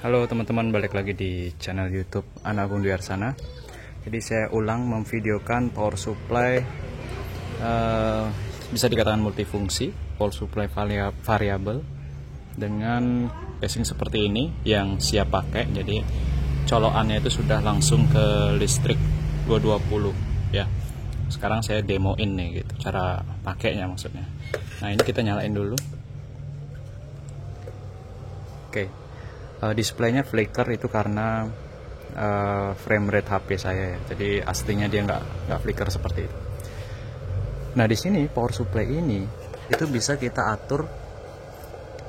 Halo teman-teman, balik lagi di channel YouTube Anak Agung Dwi Arsana. Jadi saya ulang memvideokan power supply, bisa dikatakan multifungsi, power supply variabel dengan casing seperti ini yang siap pakai. Jadi colokannya itu sudah langsung ke listrik 220 ya. Sekarang saya demoin nih gitu cara pakainya maksudnya. Nah, ini kita nyalain dulu. Oke. Displaynya flicker itu karena frame rate HP saya ya. Jadi aslinya dia nggak flicker seperti itu. Nah, di sini power supply ini itu bisa kita atur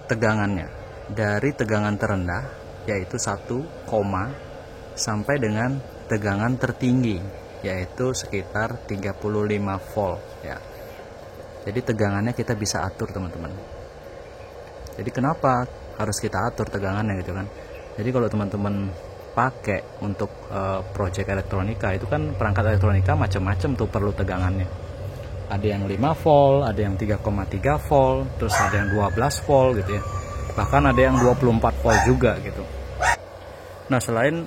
tegangannya dari tegangan terendah yaitu 1, sampai dengan tegangan tertinggi yaitu sekitar 35 volt ya. Jadi tegangannya kita bisa atur, teman-teman. Jadi kenapa harus kita atur tegangannya gitu kan? Jadi kalau teman-teman pakai untuk project elektronika itu kan perangkat elektronika macam-macam tuh perlu tegangannya. Ada yang 5 volt, ada yang 3,3 volt, terus ada yang 12 volt gitu ya. Bahkan ada yang 24 volt juga gitu. Nah, selain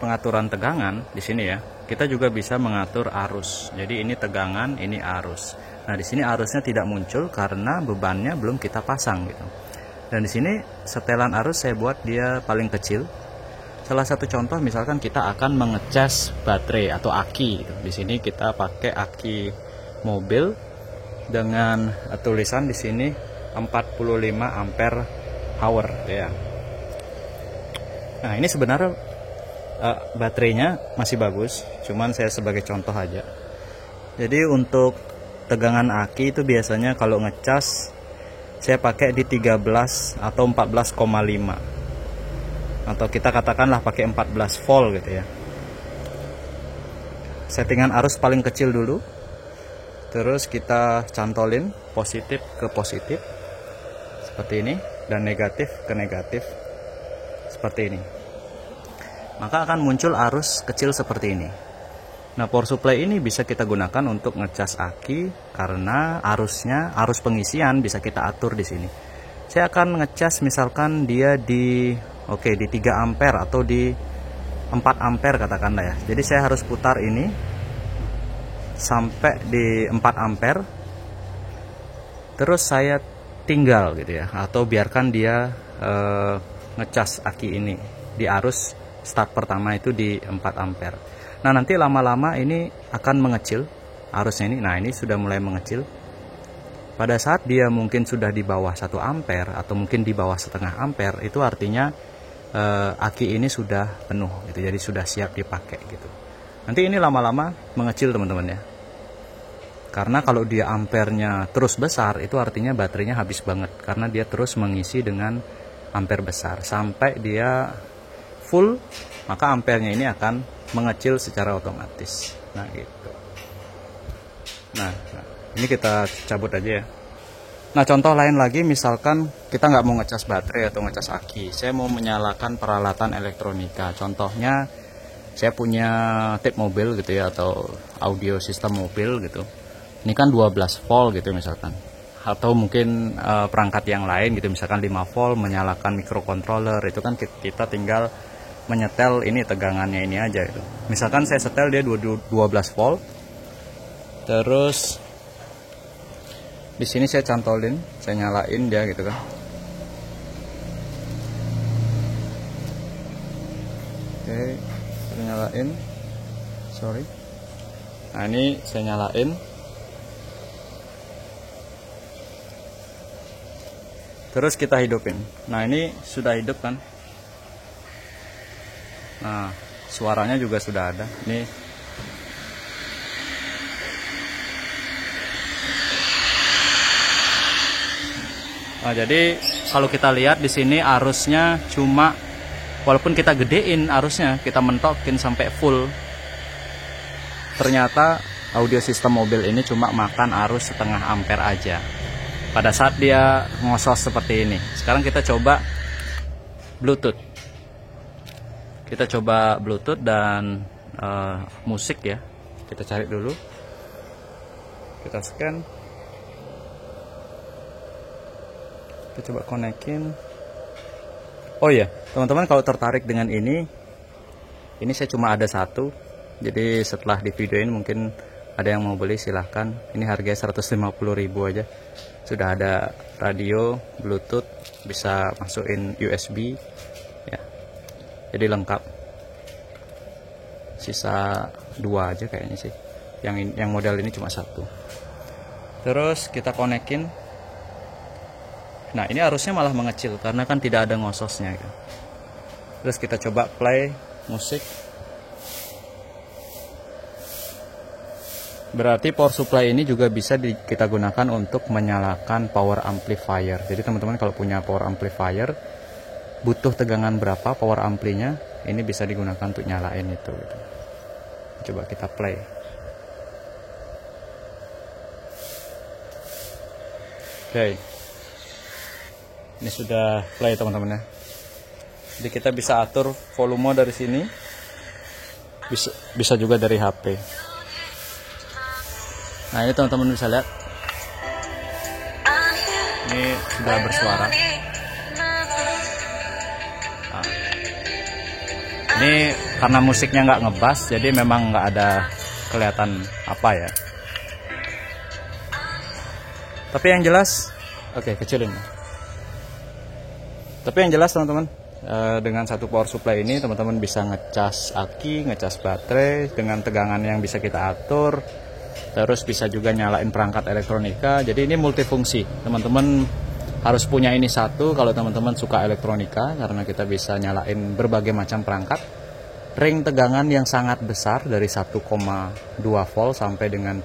pengaturan tegangan di sini ya, kita juga bisa mengatur arus. Jadi ini tegangan, ini arus. Nah, di sini arusnya tidak muncul karena bebannya belum kita pasang gitu. Dan di sini setelan arus saya buat dia paling kecil. Salah satu contoh misalkan kita akan mengecas baterai atau aki gitu. Di sini kita pakai aki mobil dengan tulisan di sini 45 ampere hour ya. Nah, ini sebenarnya baterainya masih bagus, cuman saya sebagai contoh aja. Jadi untuk tegangan aki itu biasanya kalau ngecas saya pakai di 13 atau 14,5, atau kita katakanlah pakai 14 volt gitu ya. Settingan arus paling kecil dulu, terus kita cantolin positif ke positif seperti ini dan negatif ke negatif seperti ini. Maka akan muncul arus kecil seperti ini. Nah, power supply ini bisa kita gunakan untuk ngecas aki karena arus pengisian bisa kita atur di sini. Saya akan ngecas misalkan dia di 3 ampere atau di 4 ampere katakanlah ya. Jadi saya harus putar ini sampai di 4 ampere. Terus saya tinggal gitu ya, atau biarkan dia ngecas aki ini di arus start pertama itu di 4 ampere. Nah, nanti lama-lama ini akan mengecil arusnya ini. Nah, ini sudah mulai mengecil. Pada saat dia mungkin sudah di bawah 1 ampere atau mungkin di bawah setengah ampere, itu artinya aki ini sudah penuh gitu. Jadi sudah siap dipakai gitu. Nanti ini lama-lama mengecil, teman-teman ya. Karena kalau dia ampernya terus besar, itu artinya baterainya habis banget karena dia terus mengisi dengan ampere besar sampai dia full, maka ampernya ini akan mengecil secara otomatis. Nah, gitu. Nah, ini kita cabut aja ya. Nah, contoh lain lagi, misalkan kita nggak mau ngecas baterai atau ngecas aki, saya mau menyalakan peralatan elektronika. Contohnya saya punya tape mobil gitu ya, atau audio sistem mobil gitu. Ini kan 12 volt gitu misalkan. Atau mungkin perangkat yang lain gitu, misalkan 5 volt menyalakan microcontroller, itu kan kita tinggal menyetel ini tegangannya ini aja itu. Misalkan saya setel dia 12 volt. Terus di sini saya cantolin, saya nyalain dia gitu kan. Oke, saya nyalain. Sorry. Nah, ini saya nyalain. Terus kita hidupin. Nah, ini sudah hidup kan. Nah, suaranya juga sudah ada. Nih. Nah, jadi kalau kita lihat di sini arusnya cuma, walaupun kita gedein arusnya, kita mentokin sampai full, ternyata audio sistem mobil ini cuma makan arus setengah ampere aja pada saat dia ngosos seperti ini. Sekarang kita coba Bluetooth. Kita coba Bluetooth dan musik ya. Kita cari dulu. Kita scan. Kita coba konekin. Oh iya, teman-teman kalau tertarik dengan ini saya cuma ada satu. Jadi setelah di videoin mungkin ada yang mau beli, silahkan. Ini harganya 150.000 aja. Sudah ada radio, Bluetooth, bisa masukin USB ya. Jadi lengkap. Sisa 2 aja kayaknya sih. Yang model ini cuma satu. Terus kita konekin. Nah, ini arusnya malah mengecil karena kan tidak ada ngososnya gitu. Terus kita coba play musik. Berarti power supply ini juga bisa kita gunakan untuk menyalakan power amplifier. Jadi teman-teman kalau punya power amplifier, butuh tegangan berapa power amplinya, ini bisa digunakan untuk nyalain itu gitu. Coba kita play. Oke. Ini sudah play teman-teman ya. Jadi kita bisa atur volume dari sini. Bisa juga dari HP. Nah, ini teman-teman bisa lihat. Ini sudah bersuara. Nah, ini karena musiknya nggak ngebas, jadi memang nggak ada kelihatan apa ya. Tapi yang jelas, oke, kecilin. Tapi yang jelas teman-teman, dengan satu power supply ini teman-teman bisa ngecas aki, ngecas baterai dengan tegangan yang bisa kita atur. Terus bisa juga nyalain perangkat elektronika. Jadi ini multifungsi. Teman-teman harus punya ini satu kalau teman-teman suka elektronika, karena kita bisa nyalain berbagai macam perangkat. Ring tegangan yang sangat besar dari 1,2 volt sampai dengan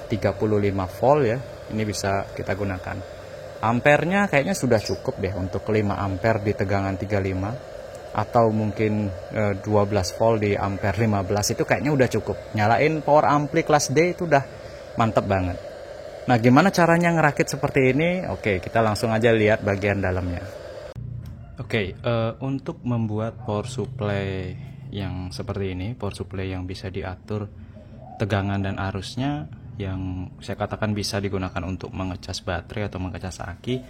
35 volt ya. Ini bisa kita gunakan. Ampernya kayaknya sudah cukup deh untuk 5 ampere di tegangan 35 atau mungkin 12 volt di ampere 15 itu kayaknya udah cukup. Nyalain power ampli kelas D itu udah mantep banget. Nah, gimana caranya ngerakit seperti ini? Oke, kita langsung aja lihat bagian dalamnya. Oke, untuk membuat power supply yang seperti ini, power supply yang bisa diatur tegangan dan arusnya, yang saya katakan bisa digunakan untuk mengecas baterai atau mengecas aki,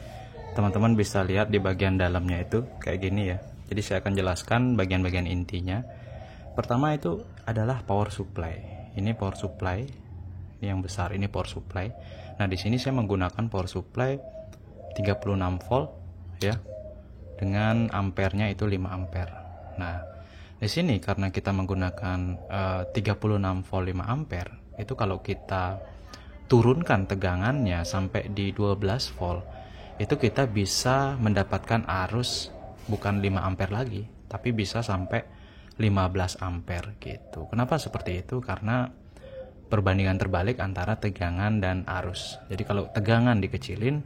teman-teman bisa lihat di bagian dalamnya itu kayak gini ya. Jadi saya akan jelaskan bagian-bagian intinya. Pertama itu adalah power supply. Ini power supply, ini yang besar, ini power supply. Nah, di sini saya menggunakan power supply 36 volt ya, dengan ampernya itu 5 ampere. Nah, di sini karena kita menggunakan 36 volt 5 ampere, itu kalau kita turunkan tegangannya sampai di 12 volt, itu kita bisa mendapatkan arus bukan 5 ampere lagi, tapi bisa sampai 15 ampere gitu. Kenapa seperti itu? Karena perbandingan terbalik antara tegangan dan arus. Jadi kalau tegangan dikecilin,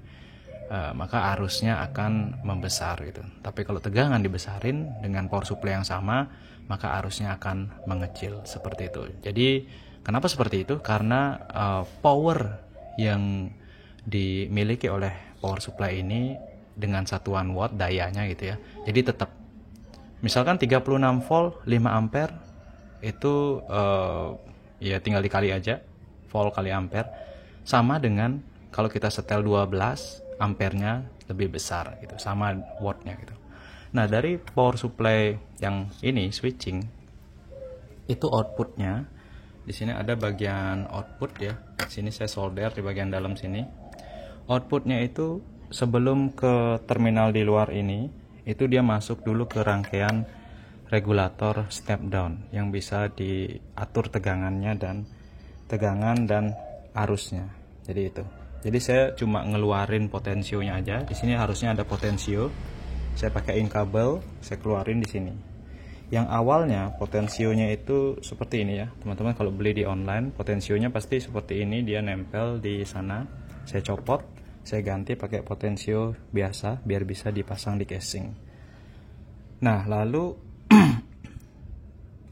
maka arusnya akan membesar gitu. Tapi kalau tegangan dibesarin dengan power supply yang sama, maka arusnya akan mengecil seperti itu. Jadi kenapa seperti itu? Karena power yang dimiliki oleh power supply ini dengan satuan watt dayanya gitu ya. Jadi tetap misalkan 36 volt 5 ampere itu ya tinggal dikali aja volt kali ampere, sama dengan kalau kita setel 12 ampernya lebih besar gitu, sama wattnya gitu. Nah, dari power supply yang ini switching itu outputnya di sini ada bagian output ya. Di sini saya solder di bagian dalam sini. Outputnya itu sebelum ke terminal di luar ini, itu dia masuk dulu ke rangkaian regulator step down yang bisa diatur tegangan dan arusnya. Jadi itu. Jadi saya cuma ngeluarin potensionya aja. Di sini harusnya ada potensio. Saya pakaiin kabel, saya keluarin di sini. Yang awalnya potensionya itu seperti ini ya, teman-teman. Kalau beli di online, potensionya pasti seperti ini, dia nempel di sana. Saya copot, saya ganti pakai potensio biasa biar bisa dipasang di casing. Nah, lalu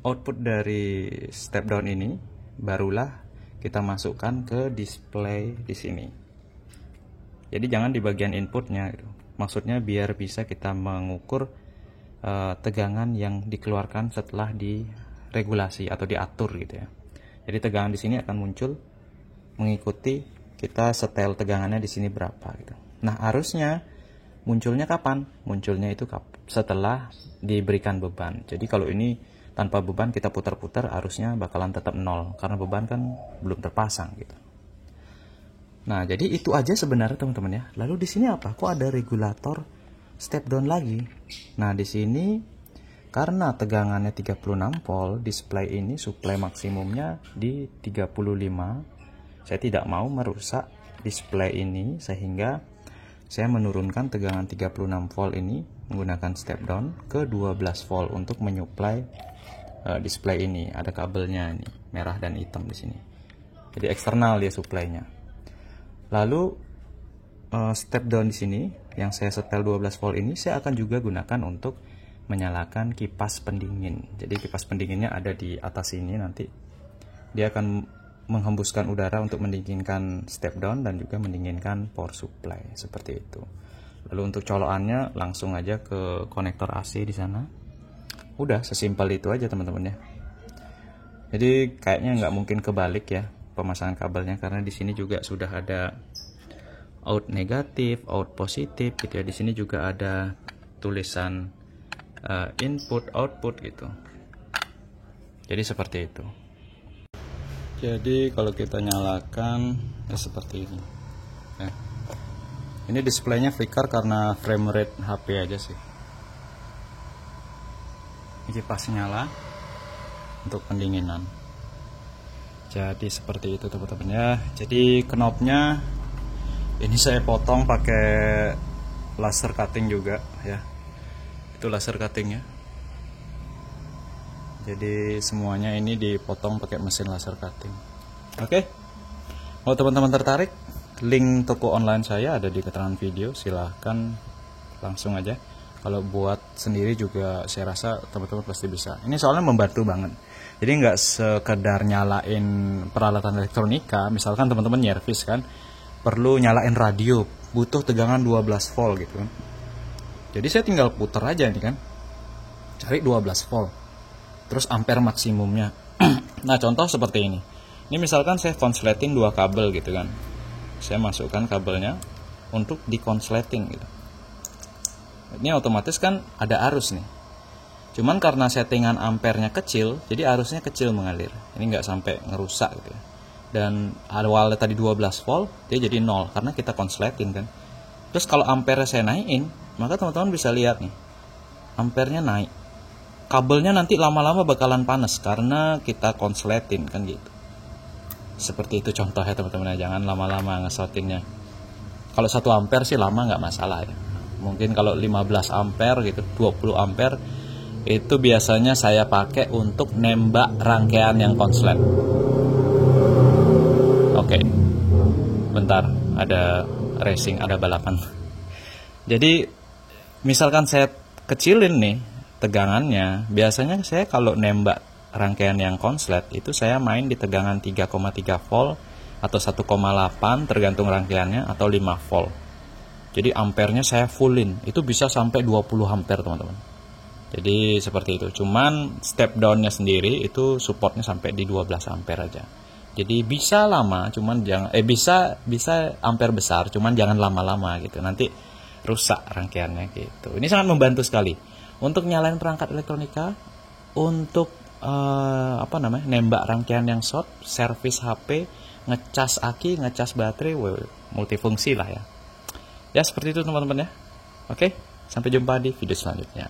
output dari step down ini barulah kita masukkan ke display di sini. Jadi jangan di bagian inputnya gitu. Maksudnya biar bisa kita mengukur tegangan yang dikeluarkan setelah diregulasi atau diatur gitu ya. Jadi tegangan di sini akan muncul mengikuti kita setel tegangannya di sini berapa gitu. Nah, arusnya munculnya kapan? Munculnya itu setelah diberikan beban. Jadi kalau ini tanpa beban kita putar-putar, arusnya bakalan tetap 0 karena beban kan belum terpasang gitu. Nah, jadi itu aja sebenarnya teman-teman ya. Lalu di sini apa? Kok ada regulator step down lagi? Nah, di sini karena tegangannya 36 volt, display ini supply maksimumnya di 35. Saya tidak mau merusak display ini sehingga saya menurunkan tegangan 36 volt ini menggunakan step down ke 12 volt untuk menyuplai display ini. Ada kabelnya ini, merah dan hitam di sini. Jadi eksternal dia suplainya. Lalu step down di sini yang saya setel 12 volt ini saya akan juga gunakan untuk menyalakan kipas pendingin. Jadi kipas pendinginnya ada di atas sini nanti. Dia akan menghembuskan udara untuk mendinginkan step down dan juga mendinginkan power supply seperti itu. Lalu untuk colokannya langsung aja ke konektor AC di sana. Udah sesimpel itu aja teman-teman ya. Jadi kayaknya nggak mungkin kebalik ya pemasangan kabelnya karena di sini juga sudah ada out negatif, out positif gitu ya. Di sini juga ada tulisan input output gitu. Jadi seperti itu. Jadi kalau kita nyalakan ya seperti ini. Ini displaynya flicker karena frame rate HP aja sih. Ini kipas nyala untuk pendinginan. Jadi seperti itu teman-teman ya. Jadi knobnya ini saya potong pakai laser cutting juga ya. Itu laser cuttingnya. Jadi semuanya ini dipotong pakai mesin laser cutting. Oke. Kalau teman-teman tertarik, link toko online saya ada di keterangan video. Silahkan langsung aja. Kalau buat sendiri juga saya rasa teman-teman pasti bisa. Ini soalnya membantu banget. Jadi nggak sekedar nyalain peralatan elektronika. Misalkan teman-teman nyervis kan, perlu nyalain radio, butuh tegangan 12 volt gitu kan. Jadi saya tinggal puter aja nih kan, cari 12 volt. Terus ampere maksimumnya. Nah contoh seperti ini. Ini misalkan saya konsleting 2 kabel gitu kan. Saya masukkan kabelnya untuk dikonsleting gitu. Ini otomatis kan ada arus nih. Cuman karena settingan ampernya kecil, jadi arusnya kecil mengalir. Ini nggak sampai ngerusak gitu ya. Dan awalnya tadi 12 volt, dia jadi 0 karena kita konsleting kan. Terus kalau ampere saya naikin, maka teman-teman bisa lihat nih. Ampernya naik. Kabelnya nanti lama-lama bakalan panas karena kita konsletin kan gitu. Seperti itu contohnya teman-teman, jangan lama-lama ngesotinnya. Kalau 1 ampere sih lama nggak masalah ya. Mungkin kalau 15 ampere gitu, 20 ampere itu biasanya saya pakai untuk nembak rangkaian yang konslet. Oke. Bentar, ada racing, ada balapan. Jadi misalkan saya kecilin nih tegangannya, biasanya saya kalau nembak rangkaian yang konslet itu saya main di tegangan 3,3 volt atau 1,8 tergantung rangkaiannya atau 5 volt. Jadi ampernya saya fullin, itu bisa sampai 20 ampere teman-teman. Jadi seperti itu. Cuman step downnya sendiri itu supportnya sampai di 12 ampere aja. Jadi bisa lama, cuman jangan bisa ampere besar, cuman jangan lama-lama gitu. Nanti rusak rangkaiannya gitu. Ini sangat membantu sekali untuk nyalain perangkat elektronika, untuk nembak rangkaian yang short, servis HP, ngecas aki, ngecas baterai, multifungsi lah ya. Ya seperti itu teman-teman ya. Oke, sampai jumpa di video selanjutnya.